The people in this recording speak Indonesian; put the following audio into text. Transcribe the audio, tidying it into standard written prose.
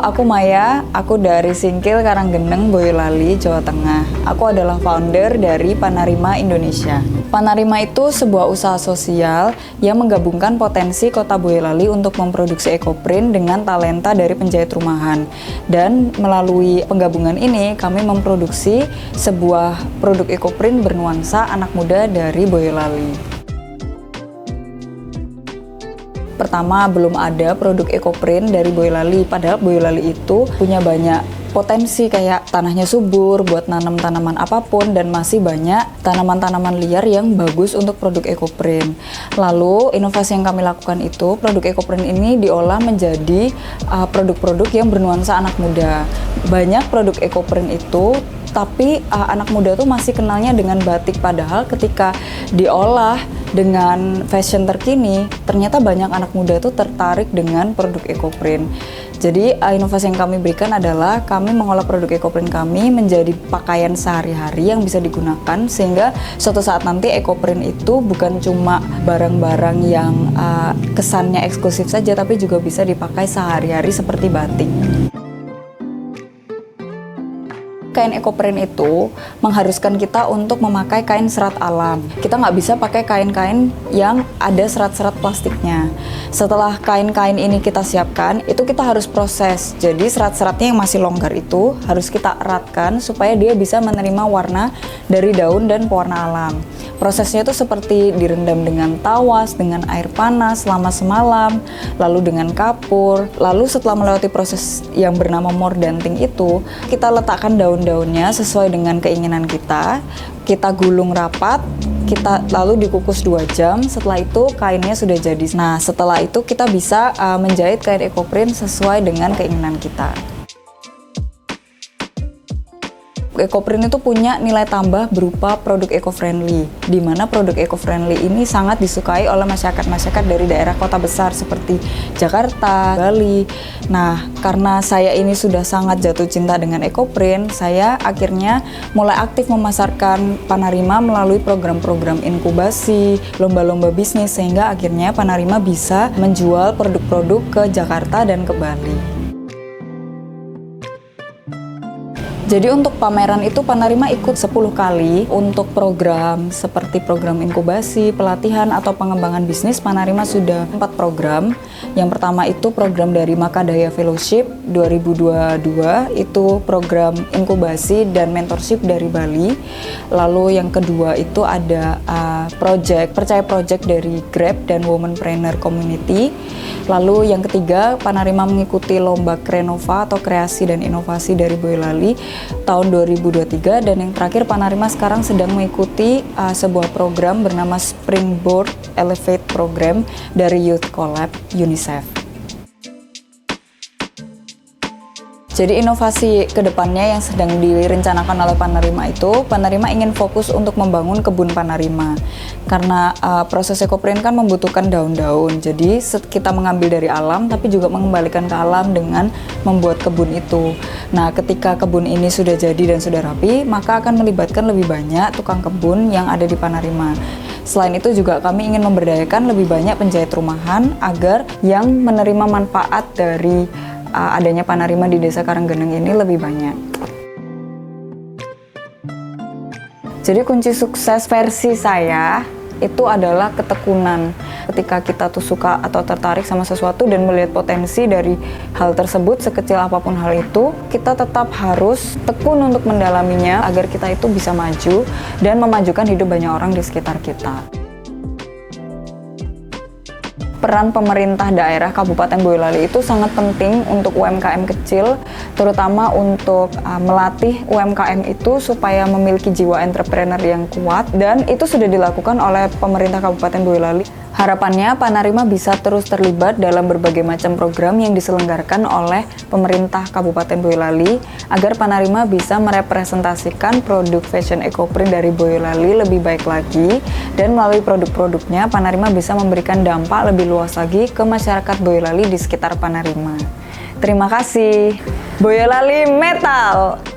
aku Maya, aku dari Singkil, Karanggeneng, Boyolali, Jawa Tengah. Aku adalah founder dari Panarima Indonesia. Panarima itu sebuah usaha sosial yang menggabungkan potensi Kota Boyolali untuk memproduksi ekoprint dengan talenta dari penjahit rumahan. Dan melalui penggabungan ini, kami memproduksi sebuah produk ekoprint bernuansa anak muda dari Boyolali. Pertama, belum ada produk ekoprint dari Boyolali, padahal Boyolali itu punya banyak potensi, kayak tanahnya subur buat nanam tanaman apapun dan masih banyak tanaman-tanaman liar yang bagus untuk produk ekoprint. Lalu inovasi yang kami lakukan itu, produk ekoprint ini diolah menjadi produk-produk yang bernuansa anak muda. Banyak produk ekoprint itu tapi anak muda tuh masih kenalnya dengan batik, padahal ketika diolah dengan fashion terkini, ternyata banyak anak muda tuh tertarik dengan produk ekoprint. Jadi inovasi yang kami berikan adalah kami mengolah produk ekoprint kami menjadi pakaian sehari-hari yang bisa digunakan, sehingga suatu saat nanti ekoprint itu bukan cuma barang-barang yang kesannya eksklusif saja, tapi juga bisa dipakai sehari-hari seperti batik. Kain ekoprint itu mengharuskan kita untuk memakai kain serat alam. Kita nggak bisa pakai kain-kain yang ada serat-serat plastiknya. Setelah kain-kain ini kita siapkan, itu kita harus proses. Jadi serat-seratnya yang masih longgar itu harus kita eratkan supaya dia bisa menerima warna dari daun dan pewarna alam. Prosesnya itu seperti direndam dengan tawas, dengan air panas selama semalam, lalu dengan kapur. Lalu setelah melewati proses yang bernama mordanting itu, kita letakkan daun-daunnya sesuai dengan keinginan kita. Kita gulung rapat, kita lalu dikukus 2 jam. Setelah itu kainnya sudah jadi. Nah, setelah itu kita bisa menjahit kain ekoprint sesuai dengan keinginan kita. Ekoprint itu punya nilai tambah berupa produk eco-friendly, di mana produk eco-friendly ini sangat disukai oleh masyarakat-masyarakat dari daerah kota besar seperti Jakarta, Bali. Nah, karena saya ini sudah sangat jatuh cinta dengan ekoprint, saya akhirnya mulai aktif memasarkan Panarima melalui program-program inkubasi, lomba-lomba bisnis, sehingga akhirnya Panarima bisa menjual produk-produk ke Jakarta dan ke Bali. Jadi untuk pameran itu Panarima ikut 10 kali. Untuk program seperti program inkubasi, pelatihan, atau pengembangan bisnis, Panarima sudah 4 program. Yang pertama itu program dari Makadaya Fellowship 2022, itu program inkubasi dan mentorship dari Bali. Lalu yang kedua itu ada Percaya Project dari Grab dan Womanpreneur Community. Lalu yang ketiga, Panarima mengikuti lomba Krenova atau kreasi dan inovasi dari Boyolali tahun 2023, dan yang terakhir Panarima sekarang sedang mengikuti sebuah program bernama Springboard Elevate Program dari Youth Collab UNICEF. Jadi inovasi kedepannya yang sedang direncanakan oleh Panarima itu, Panarima ingin fokus untuk membangun kebun Panarima. Karena proses ekoprint kan membutuhkan daun-daun, jadi kita mengambil dari alam tapi juga mengembalikan ke alam dengan membuat kebun itu. Nah, ketika kebun ini sudah jadi dan sudah rapi, maka akan melibatkan lebih banyak tukang kebun yang ada di Panarima. Selain itu juga kami ingin memberdayakan lebih banyak penjahit rumahan agar yang menerima manfaat dari adanya Panarima di Desa Karanggeneng ini lebih banyak. Jadi kunci sukses versi saya itu adalah ketekunan. Ketika kita tuh suka atau tertarik sama sesuatu dan melihat potensi dari hal tersebut, sekecil apapun hal itu, kita tetap harus tekun untuk mendalaminya agar kita itu bisa maju dan memajukan hidup banyak orang di sekitar kita. Peran pemerintah daerah Kabupaten Boyolali itu sangat penting untuk UMKM kecil, terutama untuk melatih UMKM itu supaya memiliki jiwa entrepreneur yang kuat, dan itu sudah dilakukan oleh pemerintah Kabupaten Boyolali. Harapannya Panarima bisa terus terlibat dalam berbagai macam program yang diselenggarakan oleh pemerintah Kabupaten Boyolali agar Panarima bisa merepresentasikan produk fashion ekoprint dari Boyolali lebih baik lagi, dan melalui produk-produknya Panarima bisa memberikan dampak lebih luas lagi ke masyarakat Boyolali di sekitar Panarima. Terima kasih. Boyolali Metal!